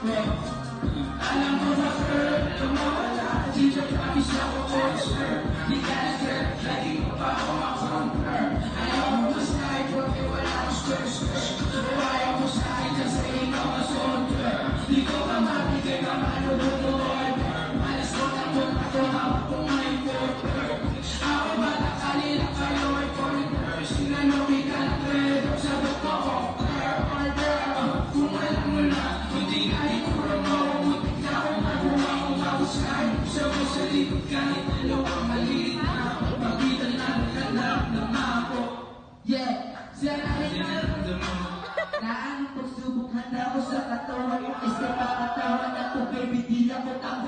Alam mo na girl, tumawala. Dito kami sa concert. Di ka na girl, lagi mo pa ako ma-compare. Ayaw mo masay, porque wala akong skirt. Ayaw mo sa akin kasi ikaw ang soldier. Di ko ka mabigay ka manulog mo order. Malas ko na mo na ito, hawak ko ngayon quarter. Ako bata kanila kayo ay foreigner. Sinanawin ka na pero sagot ko order. Kung alam mo na, hindi na ikura mo. Muntik na ako magawa kong mahusay. Sabi sa likod kahit dalawang maliit na. Pagbitan na naghanap ng mako. Yeah, sinahin na na ang pagsubok handa ko sa katawan. Isa pa katawan ako, baby, di ako tama.